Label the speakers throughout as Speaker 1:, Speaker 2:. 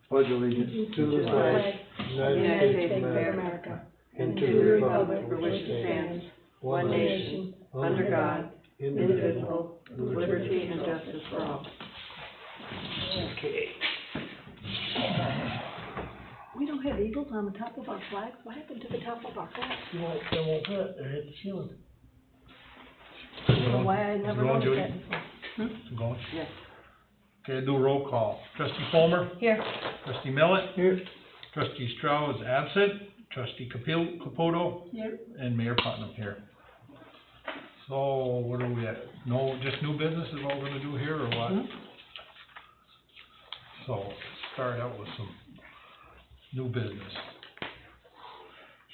Speaker 1: pledge allegiance
Speaker 2: to the flag
Speaker 1: of
Speaker 2: of the United States of America, and to the republic for which it stands, one nation, under God, indivisible, with liberty and justice for all.
Speaker 1: Okay.
Speaker 2: We don't have eagles on the top of our flags. What happened to the top of our flag?
Speaker 1: They won't fit, they hit the ceiling.
Speaker 2: I don't know why I never noticed that before.
Speaker 3: Going?
Speaker 2: Yes.
Speaker 3: Okay, do a roll call. Trustee Palmer?
Speaker 2: Here.
Speaker 3: Trustee Millet?
Speaker 1: Here.
Speaker 3: Trustee Strauss is absent. Trustee Caputo?
Speaker 2: Here.
Speaker 3: And Mayor Putnam here. So, what are we at? No, just new business is what we're gonna do here, or what? So, start out with some new business.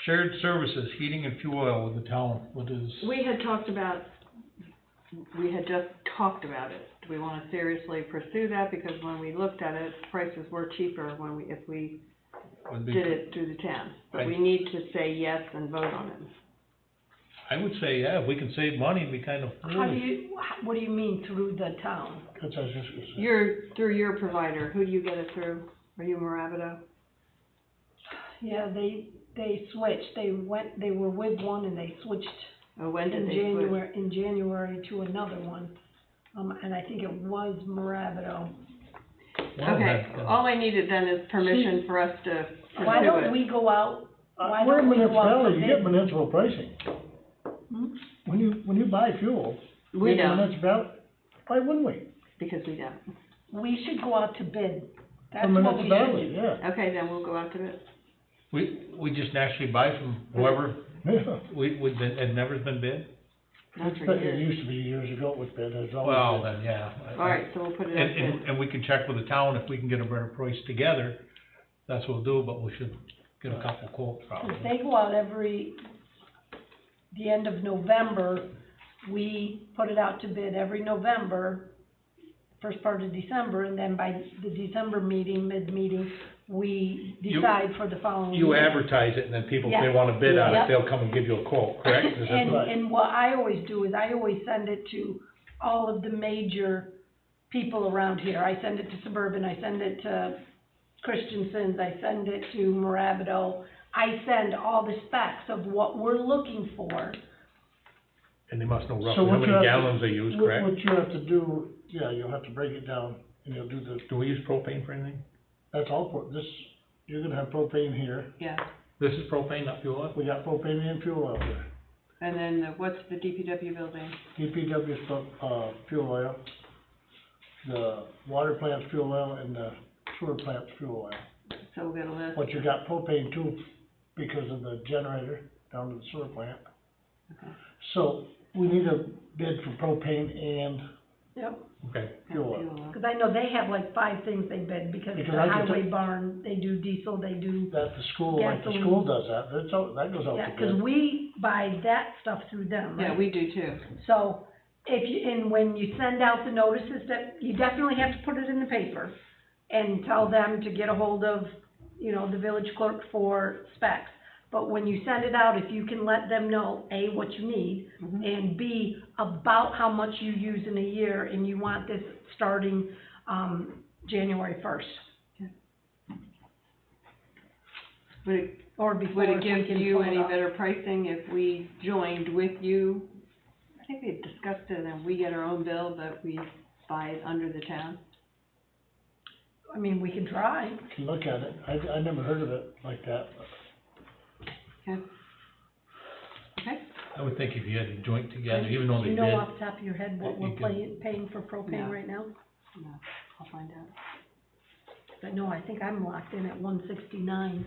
Speaker 3: Shared services, heating and fuel oil with the town, what is?
Speaker 4: We had just talked about it. Do we wanna seriously pursue that? Because when we looked at it, prices were cheaper if we
Speaker 3: would be-
Speaker 4: did it through the town. But we need to say yes and vote on it.
Speaker 3: I would say, yeah, if we can save money, it'd be kind of foolish.
Speaker 2: What do you mean through the town?
Speaker 1: That's what I was just gonna say.
Speaker 4: You're, through your provider, who do you get it through? Are you Moravido?
Speaker 2: Yeah, they switched. They were with one and they switched
Speaker 4: Or when did
Speaker 2: in
Speaker 4: they switch?
Speaker 2: January to another one. And I think it was Moravido.
Speaker 4: Okay, all I needed then is permission for us to pursue it.
Speaker 2: Why don't we go out? Why
Speaker 1: We're a
Speaker 2: don't we go out for
Speaker 1: municipality, you get
Speaker 2: bid?
Speaker 1: municipal pricing.
Speaker 2: Hmm?
Speaker 1: When you buy fuel,
Speaker 4: We
Speaker 1: you get
Speaker 4: don't,
Speaker 1: municipality, why wouldn't we?
Speaker 4: because we don't.
Speaker 2: We should go out to bid. That's
Speaker 1: For
Speaker 2: what we
Speaker 1: municipality,
Speaker 2: should.
Speaker 1: yeah.
Speaker 4: Okay, then we'll go out to bid.
Speaker 3: We just naturally buy from whoever,
Speaker 1: Yeah.
Speaker 3: it never's been bid?
Speaker 4: Not for
Speaker 1: It
Speaker 4: years.
Speaker 1: used to be years ago with bid, it's always
Speaker 3: Well,
Speaker 1: been.
Speaker 3: then, yeah.
Speaker 4: All right, so we'll put it out to bid.
Speaker 3: And we can check with the town if we can get a better price together, that's what we'll do, but we should get a couple quotes probably.
Speaker 2: If they go out the end of November, we put it out to bid every November, first part of December, and then by the December meeting, mid-meeting, we decide for the following year.
Speaker 3: You advertise it, and then people, if they
Speaker 2: Yeah.
Speaker 3: wanna bid on
Speaker 2: Yeah.
Speaker 3: it, they'll come and give you a quote, correct? Is that
Speaker 2: And,
Speaker 3: right?
Speaker 2: and what I always do is I always send it to all of the major people around here. I send it to Suburban, I send it to Christensen's, I send it to Moravido. I send all the specs of what we're looking for.
Speaker 3: And they must know
Speaker 1: So
Speaker 3: roughly how
Speaker 1: what
Speaker 3: many
Speaker 1: you have to-
Speaker 3: gallons they use, correct?
Speaker 1: What you have to do, yeah, you'll have to break it down, and you'll do the,
Speaker 3: Do we use propane for anything?
Speaker 1: that's all, you're gonna have propane here,
Speaker 4: Yeah,
Speaker 3: This is propane, not fuel oil?
Speaker 1: we got propane and fuel oil here.
Speaker 4: and then what's the DPW building?
Speaker 1: DPW's, fuel oil, the water plant's fuel oil, and the sewer plant's fuel oil.
Speaker 4: So we'll get a list.
Speaker 1: But you got propane too, because of the generator down to the sewer plant.
Speaker 4: Okay.
Speaker 1: So, we need a bid for propane and
Speaker 2: Yep.
Speaker 3: Okay.
Speaker 1: fuel oil.
Speaker 2: Cause I know they have like 5 things they bid, because
Speaker 1: Because
Speaker 2: the
Speaker 1: I can
Speaker 2: highway
Speaker 1: tell-
Speaker 2: barn, they do diesel, they do,
Speaker 1: That the school, like the
Speaker 2: Gasoline.
Speaker 1: school does that, that goes out
Speaker 2: yeah,
Speaker 1: to
Speaker 2: cause
Speaker 1: bid.
Speaker 2: we buy that stuff through them, right?
Speaker 4: Yeah, we do too.
Speaker 2: So, and when you send out the notices, that, you definitely have to put it in the paper and tell them to get a hold of, the village clerk for specs. But when you send it out, if you can let them know, A, what you need,
Speaker 4: Mhm.
Speaker 2: and B, about how much you use in a year, and you want this starting, January 1st. Or before,
Speaker 4: Would it
Speaker 2: if we
Speaker 4: give
Speaker 2: can
Speaker 4: you
Speaker 2: pull it
Speaker 4: any
Speaker 2: off.
Speaker 4: better pricing if we joined with you? I think we discussed it, and we get our own bill, but we buy it under the town.
Speaker 2: I mean, we can try.
Speaker 1: Can look at it, I never heard of it like that, but.
Speaker 4: Okay?
Speaker 3: I would think if you had a joint together, even though
Speaker 2: Do
Speaker 3: they
Speaker 2: you
Speaker 3: bid.
Speaker 2: know off the top of your head what
Speaker 3: you
Speaker 2: we're
Speaker 3: could-
Speaker 2: paying for propane
Speaker 4: No.
Speaker 2: right now?
Speaker 4: No, I'll find out.
Speaker 2: But no, I think I'm locked in at 169.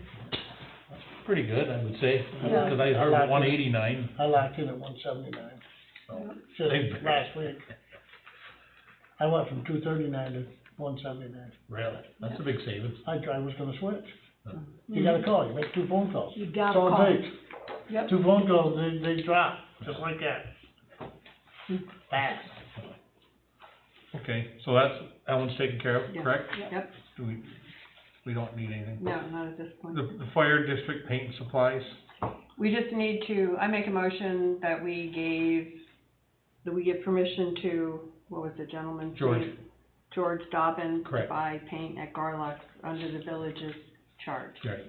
Speaker 3: Pretty good, I would say,
Speaker 2: Yeah.
Speaker 3: because I heard
Speaker 1: like it.
Speaker 3: 189,
Speaker 1: I locked in at 179,
Speaker 3: so.
Speaker 1: just last week. I went from 239 to 179.
Speaker 3: Really? That's a big savings.
Speaker 1: I was gonna switch.
Speaker 3: Yeah.
Speaker 1: You gotta call, you make 2 phone calls.
Speaker 2: You
Speaker 1: That's
Speaker 2: gotta
Speaker 1: all
Speaker 2: call.
Speaker 1: it takes.
Speaker 2: Yep.
Speaker 1: 2 phone calls, they drop, just like that. Fast.
Speaker 3: Okay, so that one's taken care of,
Speaker 4: Yeah.
Speaker 3: correct?
Speaker 4: Yep,
Speaker 3: Do we don't need anything?
Speaker 4: no, not at this point.
Speaker 3: The fire district paint and supplies,
Speaker 4: We just need to, I make a motion that we give permission to, what was the gentleman's
Speaker 3: George.
Speaker 4: name? George Dobbin to
Speaker 3: Correct.
Speaker 4: buy paint at Garlock's under the village's charge.
Speaker 3: Right,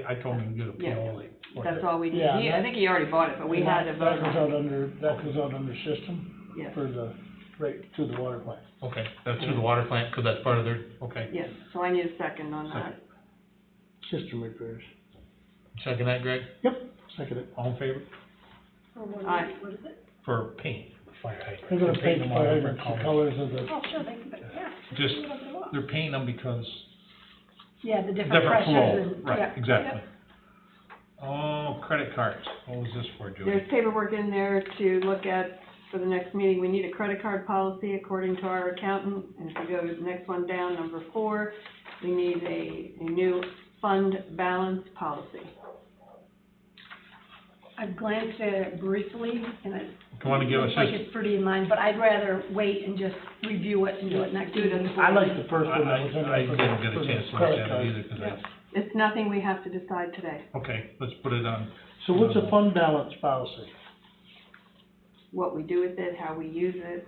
Speaker 3: I told him to get a PO like.
Speaker 4: That's all we need.
Speaker 1: Yeah,
Speaker 4: I think he already bought it, but we had to vote
Speaker 1: That
Speaker 4: on it.
Speaker 1: goes out under system
Speaker 4: Yes.
Speaker 1: for the, right to the water plant.
Speaker 3: Okay, that's through the water plant, cause that's part of their, okay.
Speaker 4: Yes, so I need a second on that.
Speaker 1: System repairs.
Speaker 3: Second that, Greg?
Speaker 1: Yep, second it.
Speaker 3: All in favor?
Speaker 4: Aye.
Speaker 2: What is it?
Speaker 3: For paint, fire hydrant.
Speaker 1: They're gonna paint the
Speaker 3: them all
Speaker 1: fire
Speaker 3: different
Speaker 1: hydrants, the
Speaker 3: colors.
Speaker 1: colors of the,
Speaker 2: Oh, sure, they can, yeah.
Speaker 3: Just,
Speaker 2: Do whatever they want.
Speaker 3: they're painting them because
Speaker 2: Yeah, the different
Speaker 3: different
Speaker 2: pressures
Speaker 3: flow,
Speaker 2: and, yeah.
Speaker 3: right, exactly. Oh, credit cards, what was this for, Judy?
Speaker 4: There's paperwork in there to look at for the next meeting. We need a credit card policy according to our accountant. And if you go to the next one down, number 4, we need a new fund balance policy.
Speaker 2: I've glanced at it briefly, and it
Speaker 3: Want to give us
Speaker 2: looks like
Speaker 3: just,
Speaker 2: it's pretty in line, but I'd rather wait and just review it and do it next
Speaker 4: Do it
Speaker 2: meeting.
Speaker 4: as-
Speaker 1: I like the first one that was in there.
Speaker 3: I
Speaker 1: for
Speaker 3: didn't
Speaker 1: the-
Speaker 3: get
Speaker 1: for
Speaker 3: a
Speaker 1: the
Speaker 3: chance to look
Speaker 1: credit
Speaker 3: at
Speaker 1: card.
Speaker 3: it either, cause
Speaker 2: Yeah.
Speaker 4: It's nothing we have to decide today.
Speaker 3: okay, let's put it on.
Speaker 1: So what's a fund balance policy?
Speaker 4: What we do with it, how we use it.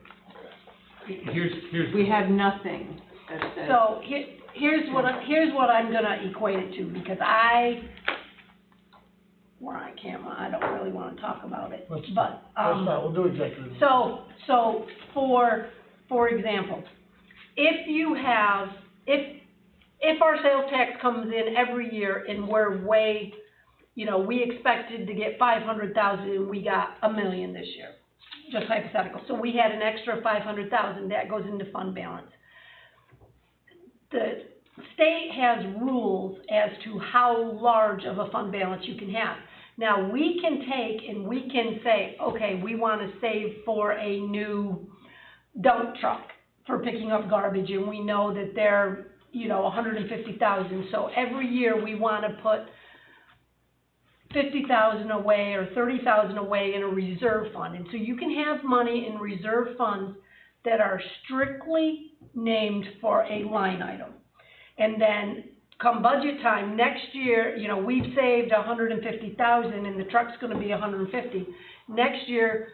Speaker 3: Here's.
Speaker 4: We have nothing that says.
Speaker 2: So, here's what I'm gonna equate it to, because we're on camera, I don't really wanna talk about it,
Speaker 1: Let's-
Speaker 2: but,
Speaker 1: Let's not, we'll do executive.
Speaker 2: So, for example, if you have, if our sales tax comes in every year and we're way, we expected to get 500,000 and we got 1 million this year, just hypothetical. So we had an extra 500,000 that goes into fund balance. The state has rules as to how large of a fund balance you can have. Now, we can take and we can say, okay, we want to save for a new dump truck for picking up garbage, and we know that they're, 150,000. So every year we want to put 50,000 away or 30,000 away in a reserve fund. And so you can have money in reserve funds that are strictly named for a line item. And then come budget time next year, we've saved 150,000 and the truck's going to be 150. Next year,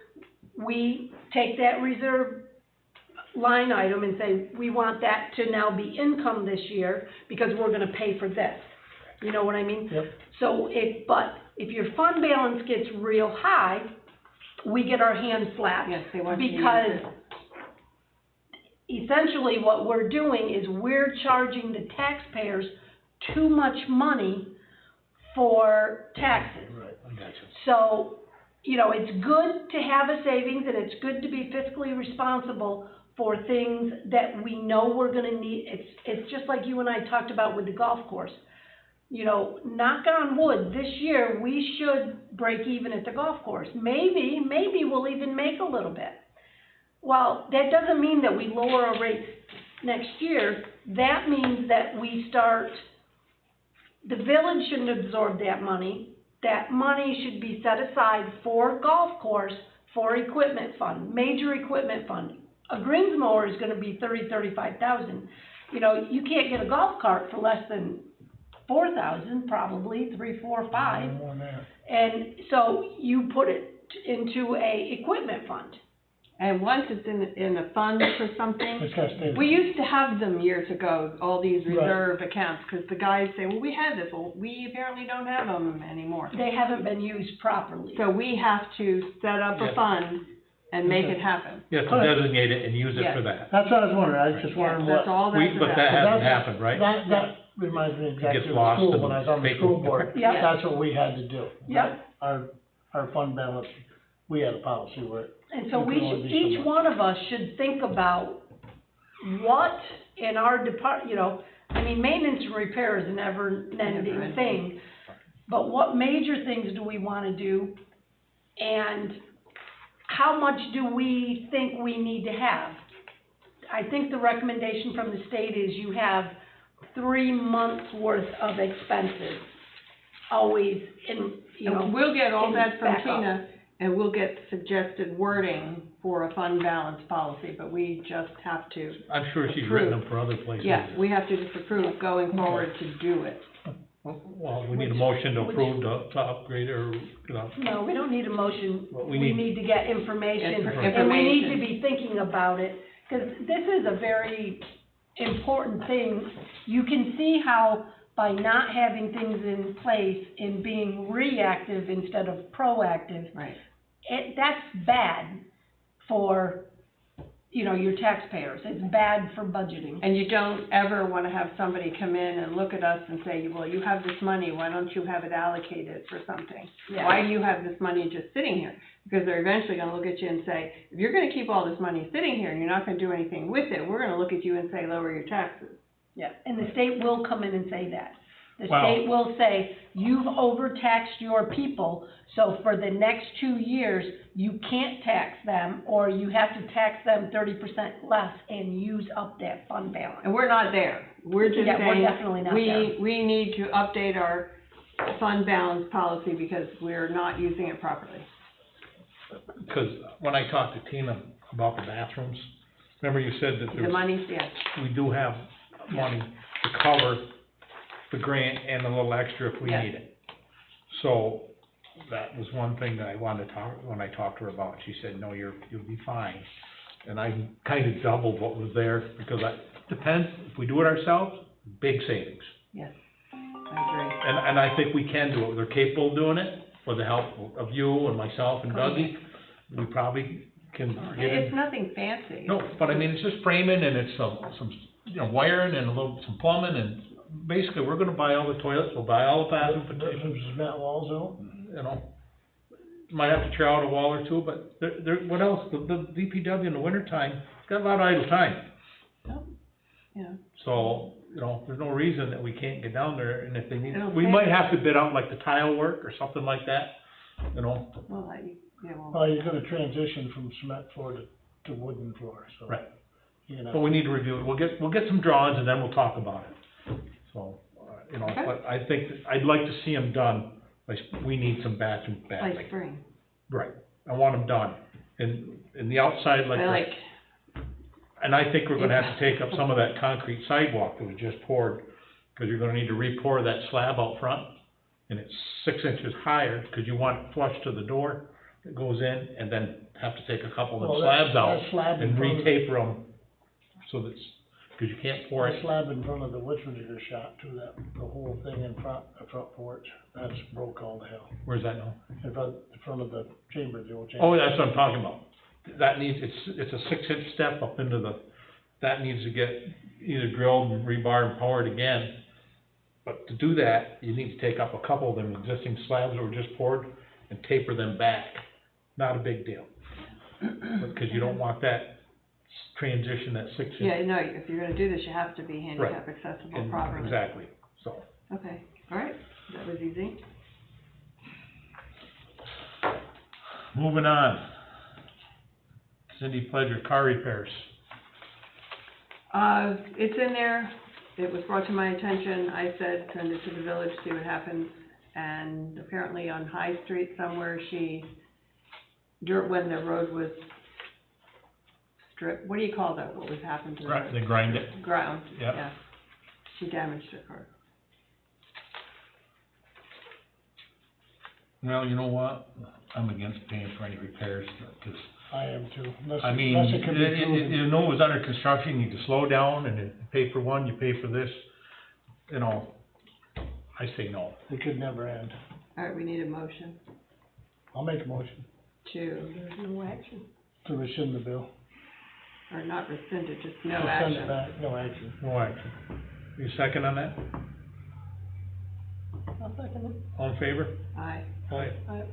Speaker 2: we take that reserve line item and say, we want that to now be income this year because we're going to pay for this. You know what I mean?
Speaker 1: Yep.
Speaker 2: So if your fund balance gets real high, we get our hands slapped.
Speaker 4: Yes, they want you to use
Speaker 2: Because
Speaker 4: it.
Speaker 2: essentially what we're doing is we're charging the taxpayers too much money for taxes.
Speaker 1: Right, I got you.
Speaker 2: So, it's good to have a savings and it's good to be fiscally responsible for things that we know we're gonna need. It's just like you and I talked about with the golf course. Knock on wood, this year we should break even at the golf course. Maybe we'll even make a little bit. Well, that doesn't mean that we lower our rates next year. That means that we start, the village shouldn't absorb that money. That money should be set aside for golf course, for equipment fund, major equipment fund. A greens mower is gonna be $35,000. You can't get a golf cart for less than 4,000, probably, 3, 4, 5.
Speaker 1: More than that.
Speaker 2: And so you put it into a equipment fund.
Speaker 4: And once it's in a fund for something,
Speaker 1: It's gotta stay.
Speaker 4: we used to have them years ago, all these
Speaker 1: Right.
Speaker 4: reserve accounts, because the guys say, well, we had this, well, we apparently don't have them anymore.
Speaker 2: They haven't been used properly.
Speaker 4: So we have to set up a
Speaker 3: Yes.
Speaker 4: fund and make it happen.
Speaker 3: You have to designate it and use it for that.
Speaker 1: That's what I was wondering, I was just wondering
Speaker 4: That's
Speaker 1: what.
Speaker 4: all that's
Speaker 3: But
Speaker 4: about.
Speaker 3: that hasn't
Speaker 1: That's-
Speaker 3: happened, right?
Speaker 1: That reminds me exactly
Speaker 3: gets
Speaker 1: of
Speaker 3: lost
Speaker 1: school,
Speaker 3: in
Speaker 1: when I was on the
Speaker 3: paper.
Speaker 1: school board.
Speaker 2: Yep.
Speaker 1: That's what we had to do.
Speaker 2: Yep.
Speaker 1: Our fund balance, we had a policy where.
Speaker 2: And so
Speaker 1: you can only be so
Speaker 2: each
Speaker 1: much.
Speaker 2: one of us should think about what in our maintenance and repair is a never-ending
Speaker 4: Never-ending.
Speaker 2: thing. But what major things do we wanna do? And how much do we think we need to have? I think the recommendation from the state is you have 3 months worth of expenses, always in,
Speaker 4: And we'll get all
Speaker 2: in
Speaker 4: that from
Speaker 2: backup.
Speaker 4: Tina, and we'll get suggested wording for a fund balance policy, but we just have to,
Speaker 3: I'm sure she's written them for other places.
Speaker 4: yeah, we have to just approve going forward to do it.
Speaker 3: Well, we need a motion to approve to upgrade or,
Speaker 2: No, we don't need a motion.
Speaker 3: Well,
Speaker 2: We
Speaker 3: we
Speaker 2: need to get information,
Speaker 4: Information.
Speaker 2: and we need to be thinking about it, because this is a very important things. You can see how by not having things in place and being reactive instead of proactive,
Speaker 4: Right.
Speaker 2: that's bad for, you know, your taxpayers. It's bad for budgeting.
Speaker 4: And you don't ever wanna have somebody come in and look at us and say, well, you have this money, why don't you have it allocated for something?
Speaker 2: Yeah.
Speaker 4: Why do you have this money just sitting here? Because they're eventually gonna look at you and say, if you're gonna keep all this money sitting here and you're not gonna do anything with it, we're gonna look at you and say, lower your taxes.
Speaker 2: Yeah, and the state will come in and say that. The
Speaker 3: Wow.
Speaker 2: state will say, you've overtaxed your people, so for the next 2 years, you can't tax them, or you have to tax them 30% less and use up that fund balance.
Speaker 4: And we're not there. We're just
Speaker 2: Yeah, we're
Speaker 4: saying,
Speaker 2: definitely not there.
Speaker 4: we need to update our fund balance policy because we're not using it properly.
Speaker 3: Because when I talked to Tina about the bathrooms, remember you said that
Speaker 4: The
Speaker 3: there's,
Speaker 4: money's, yes.
Speaker 3: we do have money to cover the grant and a little extra if we
Speaker 4: Yes.
Speaker 3: need it. So, that was one thing that I wanted to talk, when I talked to her about, she said, no, you'll be fine. And I kind of doubled what was there, because depends, if we do it ourselves, big savings.
Speaker 4: Yes, I
Speaker 3: And I think we can do it, they're capable of doing it, with the help of you and myself and Dougie, we probably can
Speaker 4: agree.
Speaker 3: get
Speaker 4: It's
Speaker 3: it.
Speaker 4: nothing fancy.
Speaker 3: No, but I mean, it's just framing and it's some, you know, wiring and some plumbing and basically, we're gonna buy all the toilets, we'll buy all the bathroom
Speaker 1: Put
Speaker 3: potatoes,
Speaker 1: some cement walls out.
Speaker 3: you know. Might have to tear out a wall or two, but what else? The DPW in the wintertime, got a lot of idle time.
Speaker 4: Yeah.
Speaker 3: So, you know, there's no reason that we can't get down there, and if they need,
Speaker 4: It'll
Speaker 3: we
Speaker 4: take-
Speaker 3: might have to bid out like the tile work or something like that, you know.
Speaker 4: Well, yeah, well,
Speaker 1: Well, you're gonna transition from cement floor to wooden floor, so.
Speaker 3: Right.
Speaker 1: You're gonna.
Speaker 3: But we need to review it, we'll get some drawings and then we'll talk about it. So, you know,
Speaker 4: Okay.
Speaker 3: but I think, I'd like to see them done, like, we need some bathrooms badly.
Speaker 4: like spring.
Speaker 3: Right, I want them done, and the outside, like, and I think we're gonna have to take up some of that concrete sidewalk that was just poured, cause you're gonna need to re-pour that slab out front, and it's 6 inches higher, cause you want it flush to the door that goes in, and then have to take a couple of
Speaker 1: Well,
Speaker 3: the slabs out
Speaker 1: that slab in
Speaker 3: and
Speaker 1: front of-
Speaker 3: re-taper them, so that's, cause you can't pour
Speaker 1: That
Speaker 3: it.
Speaker 1: slab in front of the Witchmaker shop too, the whole thing in front, the front porch, that's broke all to hell.
Speaker 3: Where's that now?
Speaker 1: In front of the chamber, the old chamber.
Speaker 3: Oh, that's what I'm talking about. That needs, it's a 6 inch step up into that needs to get either drilled and rebar and powered again. But to do that, you need to take up a couple of them existing slabs that were just poured and taper them back. Not a big deal. Because you don't want that transition, that 6 inch.
Speaker 4: Yeah, no, if you're gonna do this, you have to be handicap accessible
Speaker 3: and-
Speaker 4: properly.
Speaker 3: Exactly, so.
Speaker 4: Okay, all right, that was easy.
Speaker 3: Moving on. Cindy Pledger, car repairs.
Speaker 4: It's in there, it was brought to my attention, I said, send it to the village, see what happens. And apparently on High Street somewhere, when the road was stripped, what do you call that, what was happened to the road?
Speaker 3: They grind it.
Speaker 4: Ground,
Speaker 3: Yep.
Speaker 4: yeah. She damaged her car.
Speaker 3: Well, you know what? I'm against paying for any repairs, because
Speaker 1: I am too, unless,
Speaker 3: I mean,
Speaker 1: unless it can be proven.
Speaker 3: you know it was under construction, you need to slow down, and then you pay for one, you pay for this, you know, I say no.
Speaker 1: It could never end.
Speaker 4: All right, we need a motion
Speaker 1: I'll make a motion
Speaker 4: to,
Speaker 2: There's no action.
Speaker 1: to rescind the bill.
Speaker 4: or not rescind it, just no
Speaker 1: Send
Speaker 4: action.
Speaker 1: it back, no action.
Speaker 3: No action. You second on that?
Speaker 2: I'll second it.
Speaker 3: All in favor?
Speaker 4: Aye.
Speaker 3: Aye.
Speaker 2: Aye.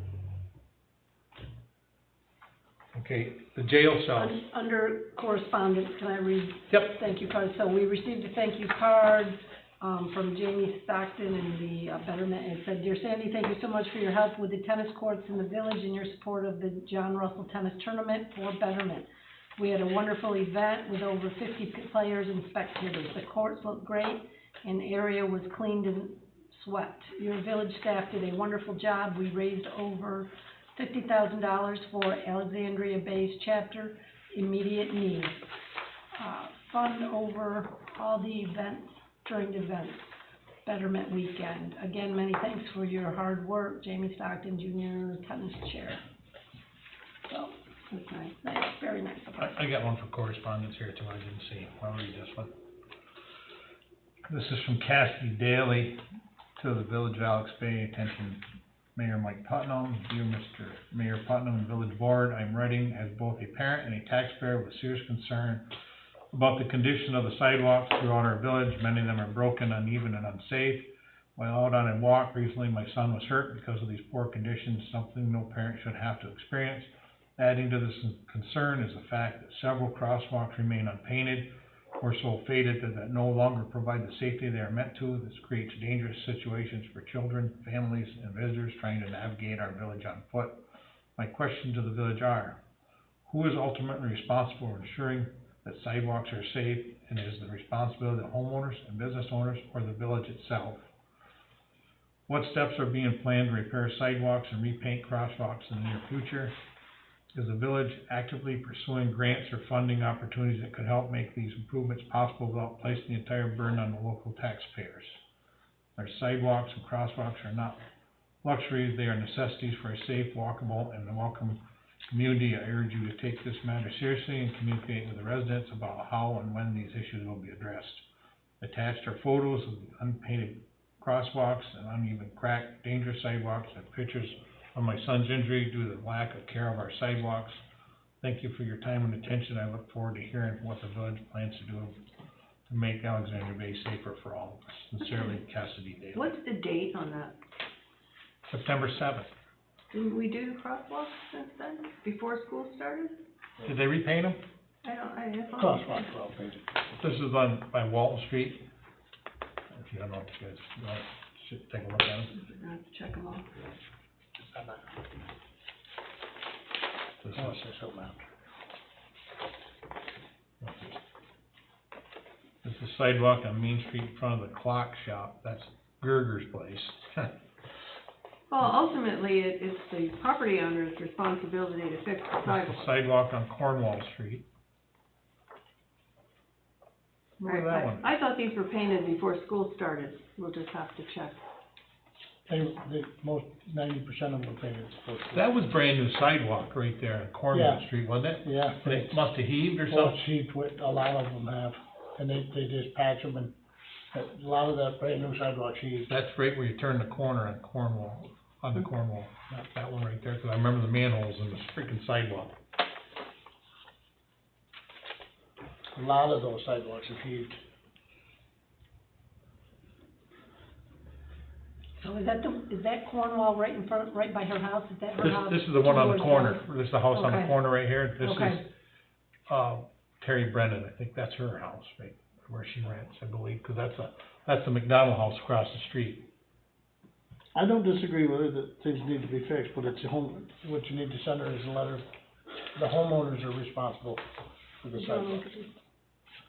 Speaker 3: Okay, the jail cells.
Speaker 2: Under correspondence, can I read?
Speaker 3: Yep.
Speaker 2: Thank you card. So we received a thank you card, from Jamie Stockton in the Betterment. It said, "Dear Sandy, thank you so much for your help with the tennis courts in the village and your support of the John Russell Tennis Tournament for Betterment. We had a wonderful event with over 50 players and spectators. The courts looked great and the area was cleaned and swept. Your village staff did a wonderful job. We raised over $50,000 for Alexandria Bay's chapter immediate needs. Fund over all the events during the events. Betterment weekend. Again, many thanks for your hard work, Jamie Stockton Jr., tennis chair." So,
Speaker 4: That's nice.
Speaker 2: nice, very nice of her.
Speaker 3: I got one for correspondence here too, I didn't see. I'll read this one. This is from Cassidy Daly to the Village of Alex Bay. Attention, Mayor Mike Putnam, dear Mr. Mayor Putnam and Village Board, I'm writing as both a parent and a taxpayer with serious concern about the condition of the sidewalks throughout our village. Many of them are broken, uneven, and unsafe. While out on a walk recently, my son was hurt because of these poor conditions, something no parent should have to experience. Adding to this concern is the fact that several crosswalks remain unpainted or so faded that no longer provide the safety they are meant to. This creates dangerous situations for children, families, and visitors trying to navigate our village on foot. My question to the village are, who is ultimately responsible for ensuring that sidewalks are safe, and is the responsibility of homeowners and business owners or the village itself? What steps are being planned to repair sidewalks and repaint crosswalks in the near future? Is the village actively pursuing grants or funding opportunities that could help make these improvements possible without placing the entire burden on the local taxpayers? Our sidewalks and crosswalks are not luxuries, they are necessities for a safe, walkable, and welcome community. I urge you to take this matter seriously and communicate with the residents about how and when these issues will be addressed. Attached are photos of the unpainted crosswalks and uneven, cracked, dangerous sidewalks and pictures of my son's injury due to the lack of care of our sidewalks. Thank you for your time and attention. I look forward to hearing what the village plans to do to make Alexandria Bay safer for all of us. Sincerely, Cassidy Daly.
Speaker 4: What's the date on that?
Speaker 3: September 7th.
Speaker 4: Didn't we do crosswalks since then, before school started?
Speaker 3: Did they repaint them?
Speaker 4: I thought.
Speaker 1: Crosswalks are all painted.
Speaker 3: This is on, by Walton Street. If you don't know, you guys should take a look at them.
Speaker 4: I have to check them off.
Speaker 3: This
Speaker 1: I'll
Speaker 3: is,
Speaker 1: say something else.
Speaker 3: this is sidewalk on Main Street in front of the clock shop. That's Gerger's place.
Speaker 4: Well, ultimately, it's the property owner's responsibility to fix the
Speaker 3: That's
Speaker 4: sidewalk.
Speaker 3: the sidewalk on Cornwall Street. Look at that one.
Speaker 4: I thought these were painted before school started. We'll just have to check.
Speaker 1: Most 90% of them are painted.
Speaker 3: That was brand new sidewalk right there on Cornwall
Speaker 1: Yeah.
Speaker 3: Street, wasn't it?
Speaker 1: Yeah.
Speaker 3: And it must have heaved or
Speaker 1: Well,
Speaker 3: something?
Speaker 1: sheet, a lot of them have, and they just patch them, and a lot of that brand new sidewalk sheet.
Speaker 3: That's right where you turn the corner on Cornwall, on the Cornwall. That one right there, because I remember the manholes in the freaking sidewalk.
Speaker 1: A lot of those sidewalks have heaved.
Speaker 2: So is that Cornwall right in front, right by her house? Is that her house?
Speaker 3: This is the one on the
Speaker 2: Towards
Speaker 3: corner.
Speaker 2: us?
Speaker 3: This is the house on the
Speaker 2: Okay.
Speaker 3: corner right here. This
Speaker 2: Okay.
Speaker 3: is, Terry Brennan. I think that's her house, right, where she rents, I believe, because that's the McDonald house across the street.
Speaker 1: I don't disagree with it that things need to be fixed, but it's what you need to send her is a letter. The homeowners are responsible for the sidewalks.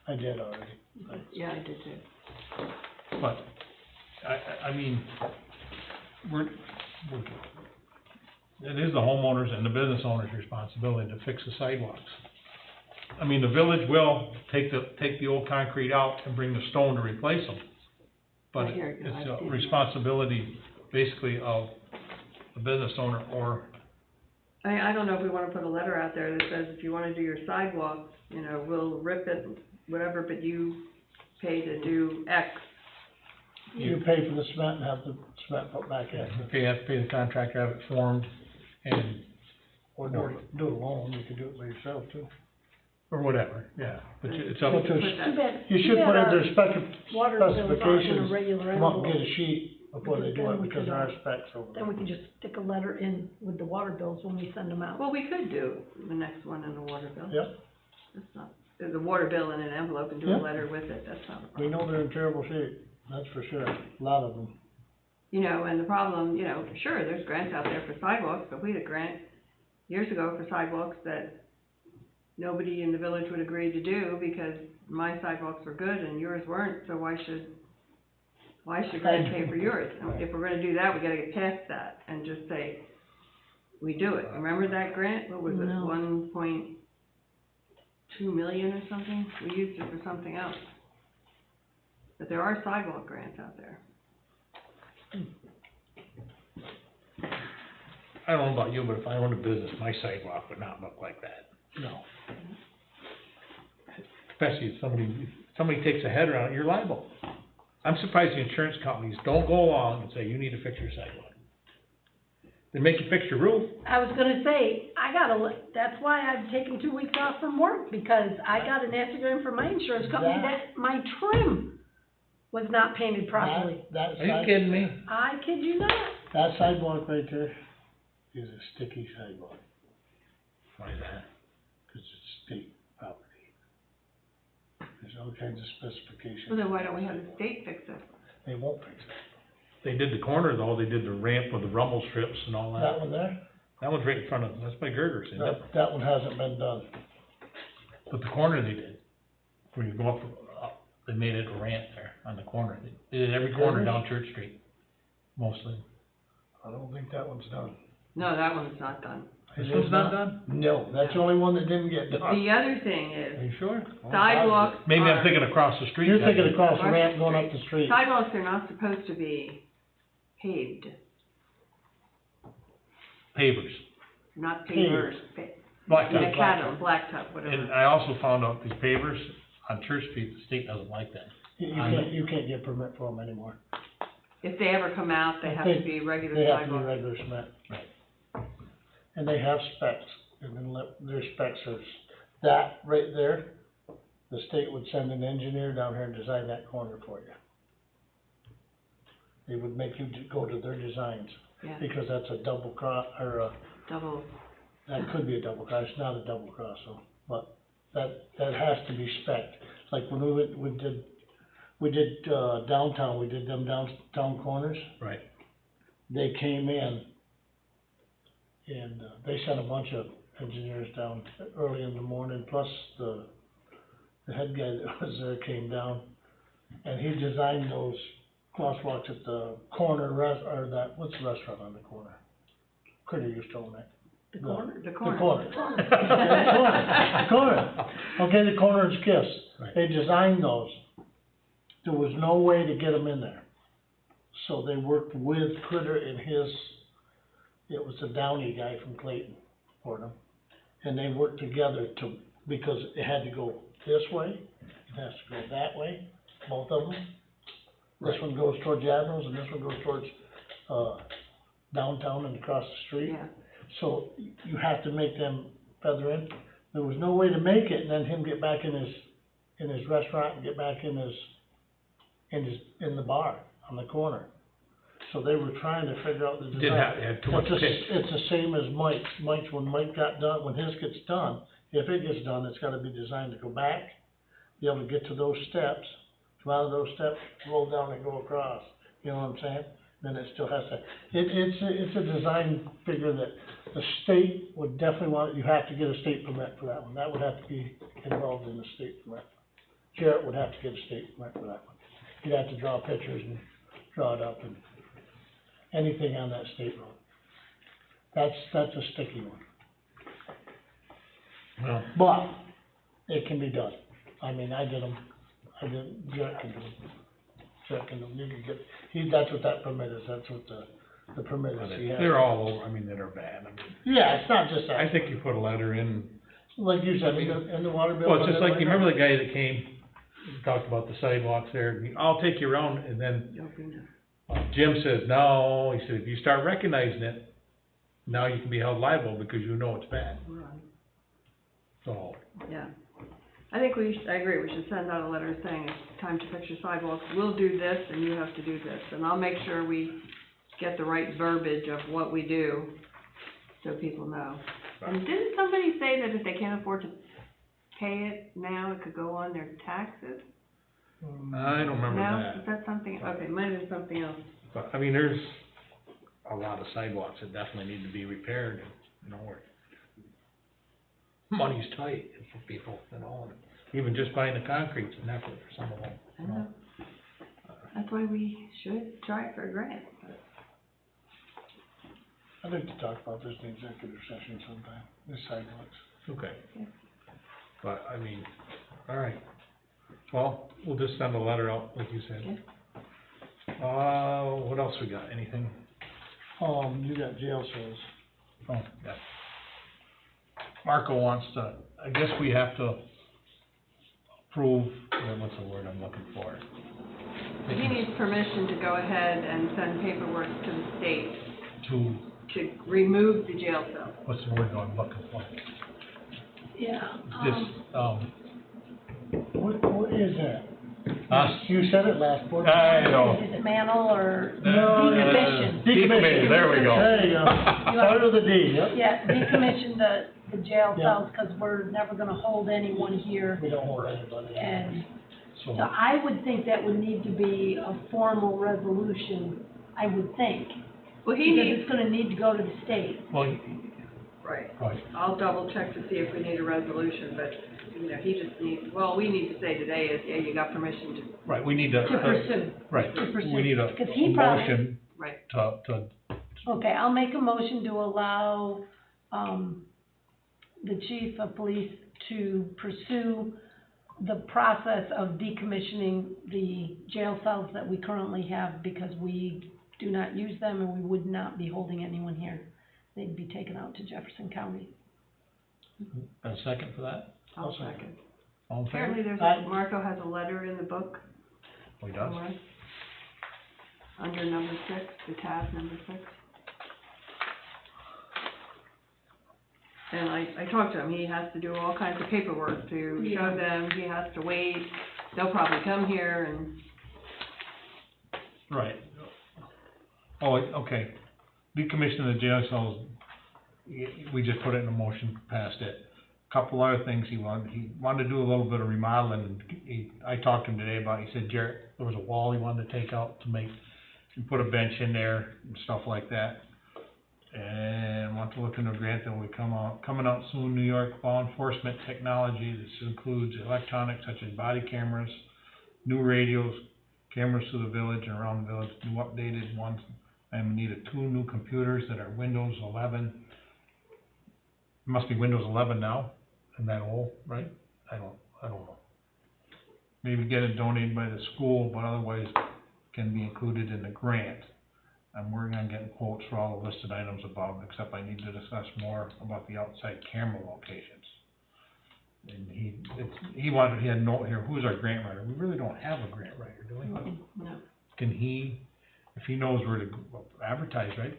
Speaker 1: I did already.
Speaker 4: Yeah, I did too.
Speaker 3: But, I mean, it is the homeowners and the business owners' responsibility to fix the sidewalks. I mean, the village will take the old concrete out and bring the stone to replace them. But
Speaker 4: I hear you. I've
Speaker 3: it's a
Speaker 4: seen that.
Speaker 3: responsibility basically of the business owner or,
Speaker 4: I don't know if we wanna put a letter out there that says if you wanna do your sidewalk, you know, we'll rip it, whatever, but you pay to do X.
Speaker 1: You pay for the cement and have the cement put back in,
Speaker 3: you have to pay the contractor, have it formed, and,
Speaker 1: or do it alone, you can do it by yourself too.
Speaker 3: or whatever, yeah. But it's up,
Speaker 1: But there's-
Speaker 4: Put that-
Speaker 2: Too bad.
Speaker 1: You
Speaker 2: too
Speaker 1: should
Speaker 2: bad
Speaker 1: put in
Speaker 2: our
Speaker 1: their
Speaker 2: water bills aren't in a
Speaker 1: specifications,
Speaker 2: regular
Speaker 1: come up and get
Speaker 2: envelope.
Speaker 1: a sheet before they do
Speaker 2: Then
Speaker 1: it,
Speaker 2: we
Speaker 1: because
Speaker 2: could,
Speaker 1: there are specs over
Speaker 2: Then
Speaker 1: there.
Speaker 2: we can just stick a letter in with the water bills when we send them out.
Speaker 4: Well, we could do the next one in the water bill.
Speaker 1: Yep,
Speaker 4: That's not, there's a water bill in an envelope and do a
Speaker 1: Yeah.
Speaker 4: letter with it, that's not a
Speaker 1: we
Speaker 4: problem.
Speaker 1: know they're in terrible shape, that's for sure, a lot of them.
Speaker 4: You know, and the problem, you know, sure, there's grants out there for sidewalks, but we had a grant years ago for sidewalks that nobody in the village would agree to do because my sidewalks were good and yours weren't, so why should grant pay for yours? And if we're gonna do that, we gotta get past that and just say, we do it. Remember that grant? What was it,
Speaker 2: No.
Speaker 4: 1.2 million or something? We used it for something else. But there are sidewalk grants out there.
Speaker 3: I don't know about you, but if I owned a business, my sidewalk would not look like that.
Speaker 1: No.
Speaker 3: Especially if somebody takes a header out, you're liable. I'm surprised the insurance companies don't go along and say, you need to fix your sidewalk. They make you fix your roof.
Speaker 2: I was gonna say, that's why I've taken 2 weeks off from work, because I got an answer from my insurance company that my trim was not painted properly.
Speaker 1: That
Speaker 3: Are you
Speaker 1: side-
Speaker 3: kidding me?
Speaker 2: I kid you not.
Speaker 1: That sidewalk right there is a sticky sidewalk,
Speaker 3: Why is that?
Speaker 1: cause it's state property. There's all kinds of
Speaker 4: Well,
Speaker 1: specifications.
Speaker 4: then why don't we have the state fix it?
Speaker 1: They won't fix it.
Speaker 3: They did the corner though, they did the ramp with the rumble strips and all
Speaker 1: That
Speaker 3: that.
Speaker 1: one there,
Speaker 3: That one's right in front of, that's by Gergers, isn't it?
Speaker 1: that one hasn't been done.
Speaker 3: But the corner they did, where you go up, they made it a ramp there on the corner. They did every corner down Church Street, mostly.
Speaker 1: I don't think that one's done.
Speaker 4: No, that one's not done.
Speaker 3: This
Speaker 1: It
Speaker 3: one's
Speaker 1: is
Speaker 3: not done?
Speaker 1: No, that's the only one that didn't get done.
Speaker 4: The other thing
Speaker 3: Are
Speaker 4: is,
Speaker 3: you sure?
Speaker 4: sidewalks
Speaker 3: Maybe I'm
Speaker 4: are-
Speaker 3: thinking across the street.
Speaker 1: You're thinking across the
Speaker 4: Across
Speaker 1: ramp
Speaker 4: the
Speaker 1: going up the street.
Speaker 4: sidewalks are not supposed to be paved,
Speaker 3: Pavers.
Speaker 4: not pavers.
Speaker 3: Blacktop.
Speaker 4: Macadam, blacktop,
Speaker 3: And
Speaker 4: whatever.
Speaker 3: I also found out these pavers on Church Street, the state doesn't like that.
Speaker 1: You can't get a permit for them anymore.
Speaker 4: If they ever come out, they have to be regular
Speaker 1: They have to be
Speaker 4: sidewalks.
Speaker 1: regular cement.
Speaker 3: Right.
Speaker 1: And they have specs, and then their specs are, that right there, the state would send an engineer down here and design that corner for you. They would make you go to their designs,
Speaker 4: Yeah,
Speaker 1: because that's a double cross, or
Speaker 4: double,
Speaker 1: that could be a double cross, it's not a double cross, so, but that has to be spec'd. Like when we did downtown, we did them downtown corners,
Speaker 3: Right.
Speaker 1: they came in and they sent a bunch of engineers down early in the morning, plus the head guy that was there came down, and he designed those crosswalks at the corner what's the restaurant on the corner? Critter used to own it.
Speaker 2: The corner?
Speaker 4: the
Speaker 1: The
Speaker 4: corner.
Speaker 1: corner. The corner. Okay, the corner is Kiss.
Speaker 3: Right.
Speaker 1: They designed those. There was no way to get them in there. So they worked with Critter and it was a Downey guy from Clayton for them. And they worked together because it had to go this way, it has to go that way, both of them. This
Speaker 3: Right.
Speaker 1: one goes towards Admirals and this one goes towards, downtown and across the street.
Speaker 4: Yeah,
Speaker 1: So you have to make them feather in. There was no way to make it and then him get back in his restaurant and get back in the bar on the corner. So they were trying to figure out the design.
Speaker 3: It had too much pitch.
Speaker 1: It's the same as Mike's. Mike's, when Mike got done, when his gets done, if it gets done, it's gotta be designed to go back, be able to get to those steps, come out of those steps, roll down and go across. You know what I'm saying? Then it still has to, it's a design figure that the state would definitely want, you have to get a state permit for that one. That would have to be involved in the state permit. Jarrett would have to get a state permit for that one. He'd have to draw pictures and draw it up and anything on that state road. That's a sticky one.
Speaker 3: Well,
Speaker 1: But it can be done. I mean, Jarrett can do them. Jarrett can do them. You can get, that's what that permit is. That's what the permit is. He has-
Speaker 3: they're all over, I mean, that are bad. I mean,
Speaker 1: Yeah, it's not just
Speaker 3: I
Speaker 1: that.
Speaker 3: think you put a letter in.
Speaker 1: Like you said, in the water bill.
Speaker 3: Well, it's just like, you remember the guy that came, talked about the sidewalks there, I'll take you around, and then Jim says, no, he said, if you start recognizing it, now you can be held liable because you know it's bad, so.
Speaker 4: yeah. I think I agree, we should send out a letter saying it's time to fix your sidewalks, we'll do this and you have to do this. And I'll make sure we get the right verbiage of what we do, so people know. And didn't somebody say that if they can't afford to pay it now, it could go on their taxes?
Speaker 3: I don't remember
Speaker 4: No,
Speaker 3: that,
Speaker 4: is that something, okay, might have been something else.
Speaker 3: but, I mean, there's a lot of sidewalks that definitely need to be repaired, you know, where money's tight for people, you know, and even just buying the concrete's an effort for some of them,
Speaker 4: I
Speaker 3: you know.
Speaker 4: know. That's why we should try for a grant.
Speaker 1: I'd like to talk about this in executive session sometime, the sidewalks.
Speaker 3: Okay.
Speaker 4: Yeah.
Speaker 3: But, I mean, all right, well, we'll just send a letter out, like you said.
Speaker 4: Okay.
Speaker 3: What else we got, anything?
Speaker 1: You got jail cells.
Speaker 3: Oh, yeah. Marco wants to, I guess we have to approve, what's the word I'm looking for?
Speaker 4: He needs permission to go ahead and send paperwork to the state
Speaker 3: To,
Speaker 4: to remove the jail cell.
Speaker 3: what's the word I'm looking for?
Speaker 2: Yeah,
Speaker 1: What is that?
Speaker 3: Huh?
Speaker 1: You said it last board.
Speaker 3: I know.
Speaker 2: dismantle or
Speaker 1: No,
Speaker 2: decommission.
Speaker 3: Decommission, there we go.
Speaker 1: There you go. Start with a D, yep.
Speaker 2: Yeah, decommission the jail
Speaker 1: Yeah.
Speaker 2: cells, because we're never gonna hold anyone here.
Speaker 1: We don't hold anybody.
Speaker 2: And
Speaker 3: So,
Speaker 2: so I would think that would need to be a formal resolution, I would think.
Speaker 4: Well, he
Speaker 2: Because
Speaker 4: needs,
Speaker 2: it's gonna need to go to the state.
Speaker 3: well,
Speaker 4: right,
Speaker 3: right,
Speaker 4: I'll double check to see if we need a resolution, but, you know, he just needs, well, we need to say today is, yeah, you got permission to,
Speaker 3: right, we need to.
Speaker 2: To pursue.
Speaker 3: Right,
Speaker 2: To pursue.
Speaker 3: we need a
Speaker 2: Because he probably-
Speaker 3: motion
Speaker 4: right.
Speaker 3: to,
Speaker 2: Okay, I'll make a motion to allow, the chief of police to pursue the process of decommissioning the jail cells that we currently have, because we do not use them and we would not be holding anyone here. They'd be taken out to Jefferson County.
Speaker 3: a second for that?
Speaker 4: I'll second.
Speaker 3: All in
Speaker 4: Apparently
Speaker 3: favor?
Speaker 4: there's Marco has a letter in the book
Speaker 3: We does?
Speaker 4: somewhere. Under number 6, the tab number 6. And I talked to him, he has to do all kinds of paperwork to show them, he has to wait, they'll probably come here and,
Speaker 3: Right. Oh, okay. Decommission the jail cells, we just put it in a motion, passed it. Couple other things he wanted to do a little bit of remodeling, I talked to him today about, he said, Jarrett, there was a wall he wanted to take out to make, and put a bench in there and stuff like that. And want to look into a grant that will coming out soon, New York law enforcement technology. This includes electronics such as body cameras, new radios, cameras to the village and around the village, new updated ones. And we need 2 new computers that are Windows 11. Must be Windows 11 now, and that old, right? I don't know. Maybe get it donated by the school, but otherwise can be included in the grant. I'm working on getting quotes for all the listed items above, except I need to discuss more about the outside camera locations. And he had a note here, who's our grant writer? We really don't have a grant writer, do we?
Speaker 4: no,
Speaker 3: Can he, if he knows where to advertise, right?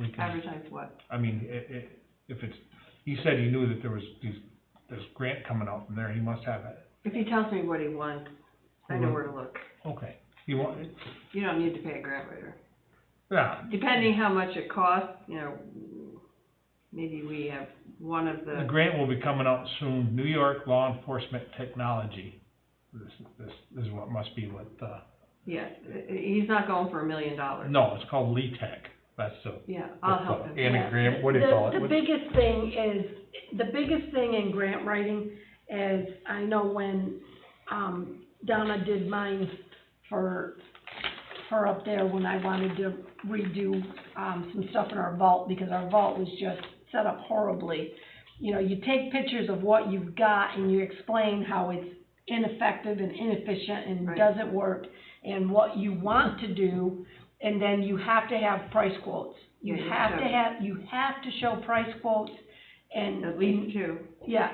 Speaker 3: We can,
Speaker 4: advertise what?
Speaker 3: I mean, if it's, he said he knew that there was this grant coming out from there, he must have it.
Speaker 4: If he tells me what he wants, I know where to look.
Speaker 3: Okay, you want,
Speaker 4: You don't need to pay a grant writer.
Speaker 3: yeah,
Speaker 4: Depending how much it costs, you know, maybe we have one of
Speaker 3: the
Speaker 4: the,
Speaker 3: grant will be coming out soon, New York Law Enforcement Technology. This is what must be what,
Speaker 4: yeah, he's not going for $1 million.
Speaker 3: no, it's called LETech, that's the.
Speaker 4: Yeah, I'll help him.
Speaker 3: Anagram, what do you call it?
Speaker 2: The biggest thing in grant writing is, I know when, Donna did mine for up there, when I wanted to redo, some stuff in our vault, because our vault was just set up horribly. You know, you take pictures of what you've got and you explain how it's ineffective and inefficient and
Speaker 4: Right.
Speaker 2: doesn't work, and what you want to do, and then you have to have price quotes. You
Speaker 4: Yeah,
Speaker 2: you have to show price quotes, and.
Speaker 4: At least 2.
Speaker 2: Yeah,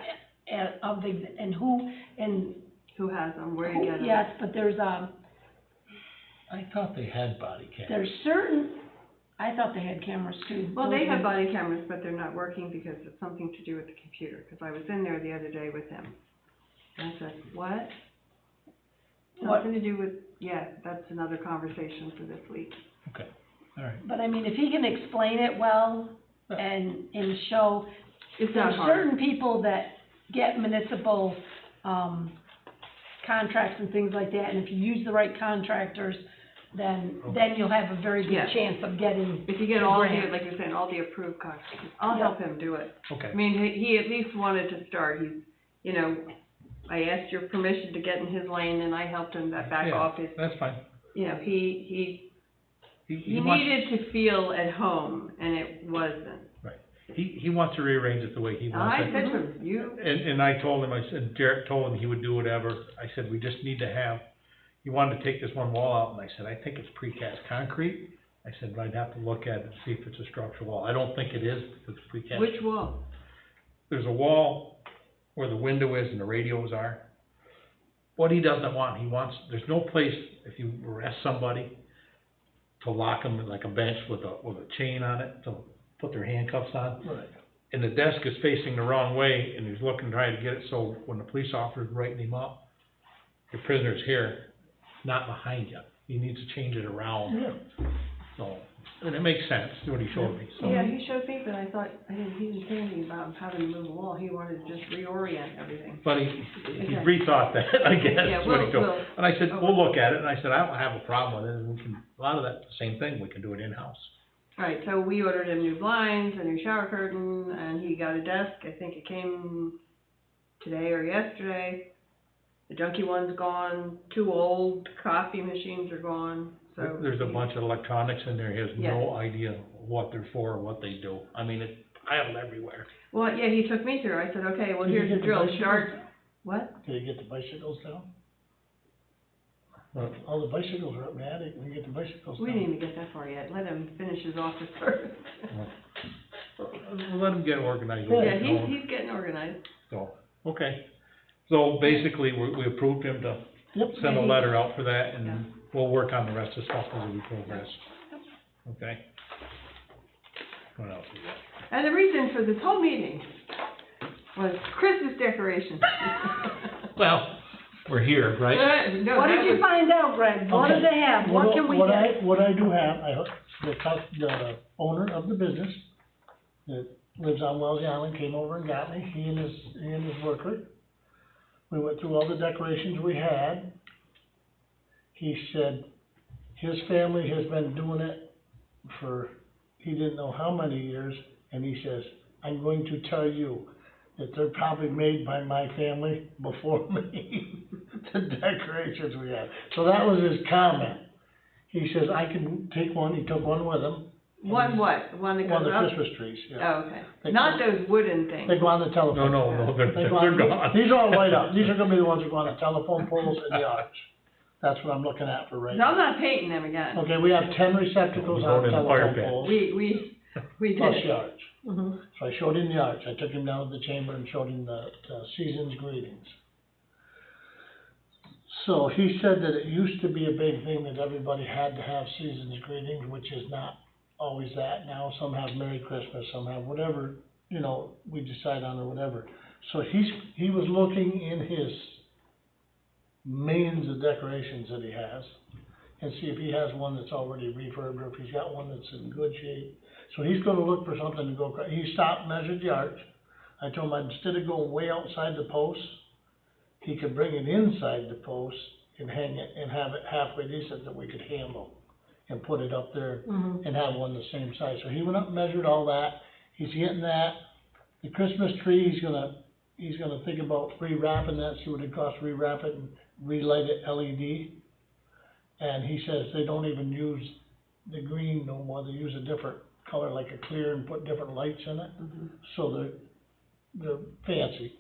Speaker 2: and
Speaker 4: Who has them, where you get them.
Speaker 2: yes, but there's,
Speaker 3: I thought they had body cams.
Speaker 2: there's certain, I thought they had cameras too.
Speaker 4: Well, they have body cameras, but they're not working because it's something to do with the computer, because I was in there the other day with him. And I said, what?
Speaker 2: What?
Speaker 4: Something to do with, yeah, that's another conversation for this week.
Speaker 3: Okay, all right.
Speaker 2: But I mean, if he can explain it well and show,
Speaker 4: It's not
Speaker 2: there's
Speaker 4: hard.
Speaker 2: certain people that get municipal, contracts and things like that, and if you use the right contractors, then you'll have a very good
Speaker 4: Yeah.
Speaker 2: chance of getting.
Speaker 4: If you get all the,
Speaker 2: grant.
Speaker 4: like you're saying, all the approved contractors, I'll help him do it.
Speaker 3: Okay.
Speaker 4: I mean, he at least wanted to start, he's, you know, I asked your permission to get in his lane, and I helped him back
Speaker 3: Yeah,
Speaker 4: off his,
Speaker 3: that's fine.
Speaker 4: you know, he
Speaker 3: He wants,
Speaker 4: needed to feel at home, and it wasn't.
Speaker 3: he wants to rearrange it the way he wants
Speaker 4: I
Speaker 3: it.
Speaker 4: said to him, you,
Speaker 3: And I told him, I said, Jarrett told him he would do whatever. I said, we just need to have, he wanted to take this one wall out, and I said, I think it's precast concrete. I said, but I'd have to look at it and see if it's a structural wall. I don't think it is, because it's precast.
Speaker 4: which wall?
Speaker 3: There's a wall where the window is and the radios are. what he doesn't want, there's no place, if you arrest somebody, to lock them like a bench with a chain on it, to put their handcuffs on.
Speaker 1: Right.
Speaker 3: And the desk is facing the wrong way, and he's looking, trying to get it, so when the police officer's writing him up, your prisoner's here, not behind you. He needs to change it around,
Speaker 1: Yeah.
Speaker 3: so, and it makes senes, what he showed me, so.
Speaker 4: Yeah, he showed me, but I thought, he didn't say anything about having to move a wall, he wanted to just reorient everything.
Speaker 3: But he
Speaker 4: Okay.
Speaker 3: rethought that, I guess,
Speaker 4: Yeah,
Speaker 3: is what he
Speaker 4: we'll-
Speaker 3: told.
Speaker 4: we'll-
Speaker 3: And I said, we'll look at it, and I said, I don't have a problem with it, and we can, a lot of that, same thing, we can do it in-house.
Speaker 4: Alright, so we ordered him new blinds, a new shower curtain, and he got a desk, I think it came today or yesterday. The junky one's gone, 2 old copy machines are gone, so.
Speaker 3: There's a bunch of electronics in there, he has
Speaker 4: Yeah.
Speaker 3: no idea what they're for, or what they do. I mean, it's piled everywhere.
Speaker 4: Well, yeah, he took me through, I said, okay, well,
Speaker 1: Did you
Speaker 4: here's the
Speaker 1: get the
Speaker 4: drill,
Speaker 1: bicycles?
Speaker 4: start, what?
Speaker 1: Did you get the bicycles down?
Speaker 3: But
Speaker 1: All the bicycles are up in the attic, we get the bicycles down.
Speaker 4: We didn't even get that far yet, let him finish his office first.
Speaker 3: we'll let him get organized.
Speaker 4: Yeah, he's getting organized.
Speaker 3: So, okay. So basically, we approved him to
Speaker 1: Yep.
Speaker 3: send a letter out for that,
Speaker 4: Yeah.
Speaker 3: and we'll work on the rest of the stuff as we progress. Okay? What else we got?
Speaker 4: And the reason for this whole meeting was Christmas decorations.
Speaker 3: Well, we're here, right?
Speaker 4: No,
Speaker 2: What
Speaker 4: that
Speaker 2: did you
Speaker 4: was-
Speaker 2: find out, Greg? What do
Speaker 1: Okay.
Speaker 2: they have? What can we
Speaker 1: What
Speaker 2: get?
Speaker 1: I do have, the owner of the business that lives on Wellesley Island came over and got me, he and his worker. We went through all the decorations we had. He said his family has been doing it for, he didn't know how many years, and he says, I'm going to tell you that they're probably made by my family before me, the decorations we had. So that was his comment. He says, I can take one, he took one with him.
Speaker 4: One what? One that
Speaker 1: One
Speaker 4: goes
Speaker 1: of the
Speaker 4: up?
Speaker 1: Christmas trees, yeah.
Speaker 4: Oh, okay.
Speaker 1: They
Speaker 4: Not
Speaker 1: go-
Speaker 4: those wooden things.
Speaker 1: They go on the telephone.
Speaker 3: No,
Speaker 1: They
Speaker 3: they're
Speaker 1: go on-
Speaker 3: gone.
Speaker 1: These are all light up, these are gonna be the ones that go on the telephone poles and the arch. That's what I'm looking at for right
Speaker 4: So I'm
Speaker 1: now.
Speaker 4: not painting them again.
Speaker 1: Okay, we have 10 receptacles
Speaker 3: We're
Speaker 1: on
Speaker 3: going in the fire
Speaker 1: telephone
Speaker 3: pit.
Speaker 1: poles,
Speaker 4: We
Speaker 1: plus
Speaker 4: did.
Speaker 1: the arch.
Speaker 4: Mhm.
Speaker 1: So I showed him the arch, I took him down to the chamber and showed him the season's greetings. So he said that it used to be a big thing that everybody had to have season's greetings, which is not always that. Now some have Merry Christmas, some have whatever, you know, we decide on or whatever. So he was looking in his millions of decorations that he has and see if he has one that's already refurbed or if he's got one that's in good shape. So he's gonna look for something to go, he stopped, measured the arch. I told him instead of going way outside the posts, he could bring it inside the post and hang it and have it halfway decent that we could handle and put it up there
Speaker 4: Mhm.
Speaker 1: and have one the same size. So he went up and measured all that. He's getting that. The Christmas tree, he's gonna think about rewrapping that, see what it costs to rewrap it and relight it LED. And he says they don't even use the green no more. They use a different color, like a clear, and put different lights in it.
Speaker 4: Mhm.
Speaker 1: So they're fancy.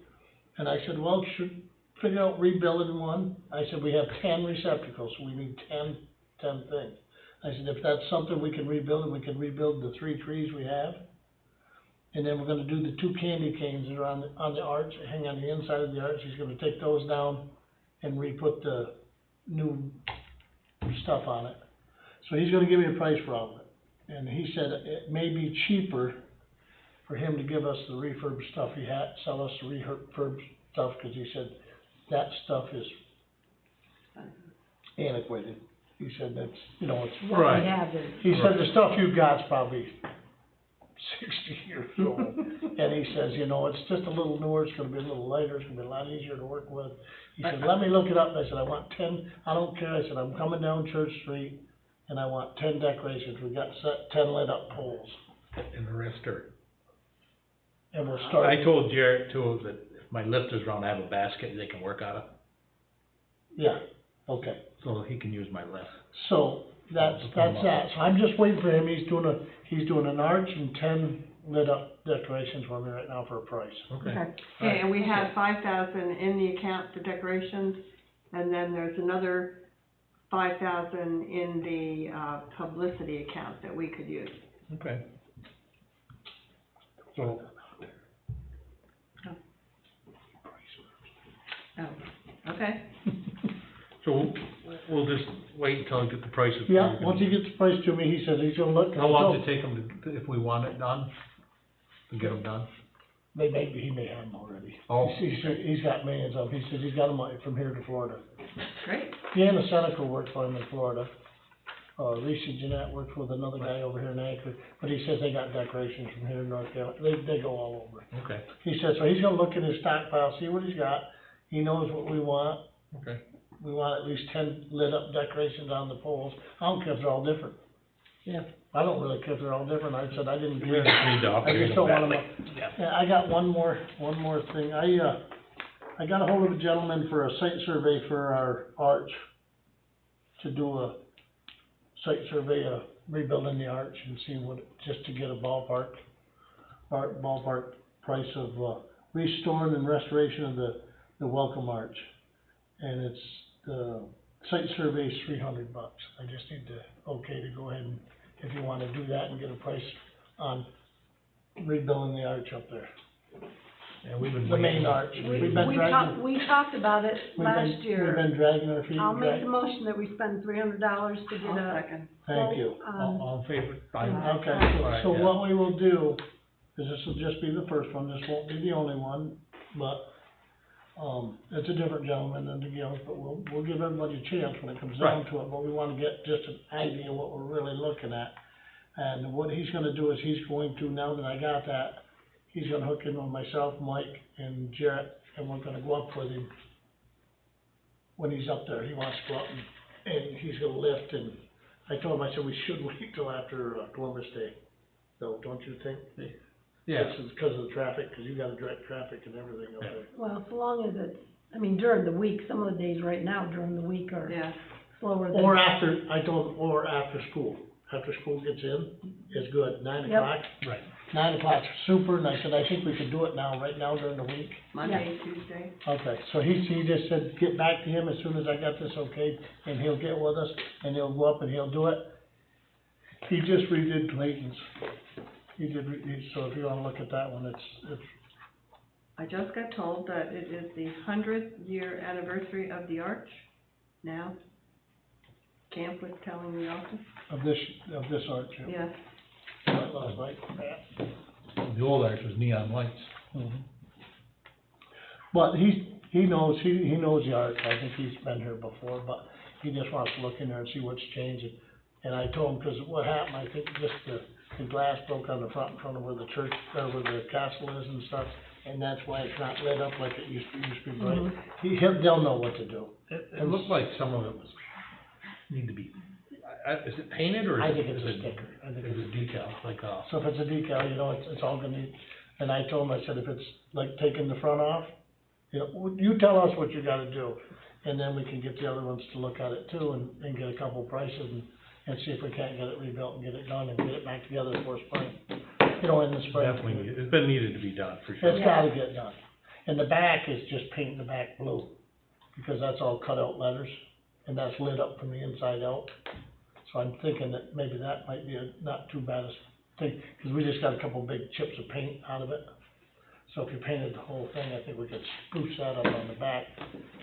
Speaker 1: And I said, well, should figure out rebuilding one. I said, we have 10 receptacles, so we need 10 things. I said, if that's something we can rebuild, and we can rebuild the 3 trees we have. And then we're gonna do the 2 candy canes that are on the arch, hang on the inside of the arch. He's gonna take those down and re-put the new stuff on it. So he's gonna give me a price for all of it. And he said it may be cheaper for him to give us the refurb stuff sell us the refurb stuff, cause he said that stuff is antiquated. He said that's, you know, it's,
Speaker 2: What
Speaker 3: Right.
Speaker 2: we have is.
Speaker 1: he said the stuff you've got's probably 60 years old. And he says, you know, it's just a little newer, it's gonna be a little lighter, it's gonna be a lot easier to work with. He said, let me look it up. I said, I want 10, I don't care. I said, I'm coming down Church Street and I want 10 decorations. We got 10 lit up poles.
Speaker 3: And the rest are,
Speaker 1: And we'll start.
Speaker 3: I told Jarrett too, that if my lifters around, I have a basket they can work out of,
Speaker 1: Yeah, okay.
Speaker 3: so he can use my lift.
Speaker 1: So that's that. So I'm just waiting for him. He's doing an arch and 10 lit up decorations for me right now for a price.
Speaker 3: Okay.
Speaker 4: Okay, and we have 5,000 in the account for decorations, and then there's another 5,000 in the, publicity account that we could use.
Speaker 3: Okay. So,
Speaker 4: Oh, okay.
Speaker 3: So we'll just wait until I get the prices.
Speaker 1: Yeah, once he gets the price to me, he says he's gonna look.
Speaker 3: How long does it take him to, if we want it done, to get them done?
Speaker 1: He may have them already.
Speaker 3: Oh.
Speaker 1: He's got millions of them. He says he's got them from here to Florida.
Speaker 4: Great.
Speaker 1: Deanna Seneca works for him in Florida. Lisa Jeanette works with another guy over here in Anchorage, but he says they got decorations from here in North Carolina. They go all over.
Speaker 3: Okay,
Speaker 1: He says, so he's gonna look in his stockpile, see what he's got. He knows what we want.
Speaker 3: okay.
Speaker 1: We want at least 10 lit up decorations on the poles. I don't care if they're all different.
Speaker 2: Yeah.
Speaker 1: I don't really care if they're all different. I said I didn't
Speaker 3: We
Speaker 1: care.
Speaker 3: just need to
Speaker 1: I
Speaker 3: upgrade
Speaker 1: just
Speaker 3: them
Speaker 1: don't want them.
Speaker 3: badly. Yeah.
Speaker 1: Yeah, I got one more thing. I got a hold of a gentleman for a site survey for our arch, to do a site survey of rebuilding the arch and see just to get a ballpark price of, restoring and restoration of the welcome arch. And the site survey is $300. I just need to go ahead and, if you wanna do that and get a price on rebuilding the arch up there.
Speaker 3: Yeah, we've been
Speaker 1: The main
Speaker 3: waiting.
Speaker 1: arch. We've been
Speaker 2: We
Speaker 1: dragging.
Speaker 2: we talked about it
Speaker 1: We've
Speaker 2: last
Speaker 1: been
Speaker 2: year.
Speaker 1: dragging our feet.
Speaker 2: I'll make the motion that we spend $300 to get
Speaker 4: I'll
Speaker 2: a.
Speaker 4: second.
Speaker 1: Thank you.
Speaker 3: All in favor?
Speaker 1: Okay,
Speaker 3: All right,
Speaker 1: so
Speaker 3: yeah.
Speaker 1: what we will do, is this will just be the first one, this won't be the only one, but, it's a different gentleman than the Gills, but we'll give everybody a chance when it comes down
Speaker 3: Right.
Speaker 1: to it, but we wanna get just an idea of what we're really looking at. And what he's gonna do is he's going to, now that I got that, he's gonna hook in with myself, Mike, and Jarrett, and we're gonna go up with him. When he's up there, he wants to go up and he's gonna lift, and I told him, I said, we should wait till after Columbus Day, though, don't you think?
Speaker 3: Yeah,
Speaker 1: This is because of the traffic, because you gotta direct traffic and everything up
Speaker 3: Yeah.
Speaker 1: there.
Speaker 2: Well, so long as it's, I mean, during the week, some of the days right now during the week are
Speaker 4: Yeah.
Speaker 2: slower than.
Speaker 1: Or after, I told him, or after school gets in, is good, 9
Speaker 2: Yep.
Speaker 1: o'clock.
Speaker 3: right.
Speaker 1: 9 o'clock's super, and I said, I think we could do it right now during the week.
Speaker 4: Monday, Tuesday.
Speaker 1: Okay, so he just said, get back to him as soon as I got this okay, and he'll get with us, and he'll go up and he'll do it. He just redid Clayton's. So if you wanna look at that one, it's,
Speaker 4: I just got told that it is the 100th year anniversary of the arch now. Camp was telling the office.
Speaker 1: of this arch, yeah.
Speaker 4: Yeah.
Speaker 1: Last night, yeah.
Speaker 3: The old arch was neon lights.
Speaker 1: Mhm. But he knows the arch, I think he's been here before, but he just wants to look in there and see what's changing. And I told him, cause what happened, I think just the glass broke on the front in front of where the church, or where the castle is and stuff, and that's why it's not lit up like it used to be bright. They'll know what to do.
Speaker 3: It looked like some of it was, need to be, is it painted or is
Speaker 1: I
Speaker 3: it?
Speaker 1: think it's
Speaker 3: is
Speaker 1: a
Speaker 3: it-
Speaker 1: sticker, I think
Speaker 3: Is
Speaker 1: it's
Speaker 3: it decal, like,
Speaker 1: So if it's a decal, it's all gonna need, and I told him, I said, if it's like taking the front off, you tell us what you gotta do, and then we can get the other ones to look at it too, and get a couple prices, and see if we can't get it rebuilt and get it done, and get it back together for spring, in the spring.
Speaker 3: definitely, it's been needed to be done, for sure.
Speaker 1: It's gotta get done, and the back is just painting the back blue, because that's all cut out letters, and that's lit up from the inside out. So I'm thinking that maybe that might be not too bad a thing, because we just got a couple big chips of paint out of it. So if you painted the whole thing, I think we could spruce that up on the back,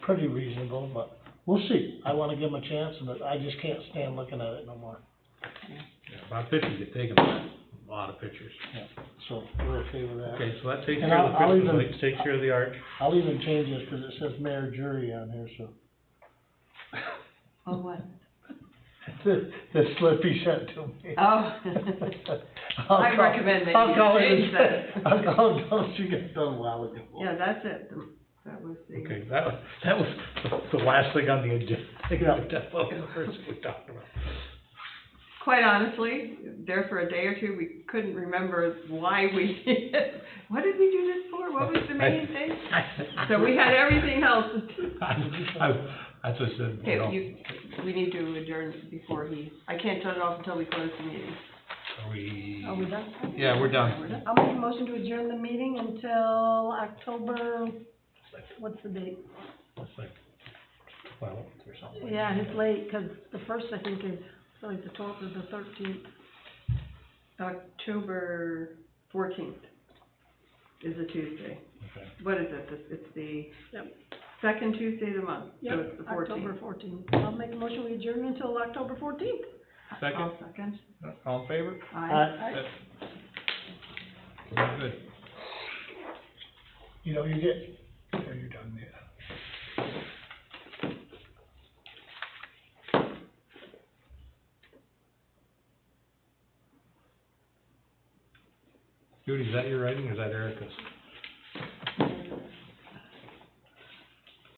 Speaker 1: pretty reasonable, but we'll see. I wanna give them a chance, and I just can't stand looking at it no more.
Speaker 3: Yeah, about 50 get taken, a lot of pictures.
Speaker 1: Yeah, so we're okay with that.
Speaker 3: Okay, so that takes
Speaker 1: And
Speaker 3: care of the
Speaker 1: I'll
Speaker 3: Christmas
Speaker 1: even-
Speaker 3: lights, takes care of the arch.
Speaker 1: I'll even change this, cause it says mayor jury on here, so.
Speaker 4: Oh, what?
Speaker 1: The slip he sent to me.
Speaker 4: Oh. I recommend that you change that.
Speaker 1: I'll call it, don't you get done a while ago.
Speaker 4: Yeah, that's it. That was the.
Speaker 3: Okay, that was the last thing on the agenda.
Speaker 1: Yeah.
Speaker 3: That was the first thing we talked about.
Speaker 4: Quite honestly, there for a day or two, we couldn't remember why we did it. What did we do this for? What was the main thing? So we had everything else.
Speaker 3: I just said, you know,
Speaker 4: Okay, we need to adjourn before I can't turn it off until we close the meeting.
Speaker 3: are we?
Speaker 2: Are we done?
Speaker 3: Yeah, we're done.
Speaker 2: I'll make a motion to adjourn the meeting until October, what's the date?
Speaker 3: It's like 12th or something. like
Speaker 2: Yeah,
Speaker 3: that.
Speaker 2: it's late, 'cause the first, I think, is, like the 12th or the 13th.
Speaker 4: October 14th is a Tuesday.
Speaker 3: Okay.
Speaker 4: What is it? It's the
Speaker 2: Yep.
Speaker 4: Second Tuesday of the month, so
Speaker 2: Yep,
Speaker 4: it's the 14th.
Speaker 2: October 14th. I'll make a motion, we adjourn until October 14th.
Speaker 3: Second,
Speaker 4: I'll second.
Speaker 3: all in favor?
Speaker 4: Aye.
Speaker 3: Very good.
Speaker 1: You know, you get, are you done yet?
Speaker 3: Judy, is that your writing or is that Erica's?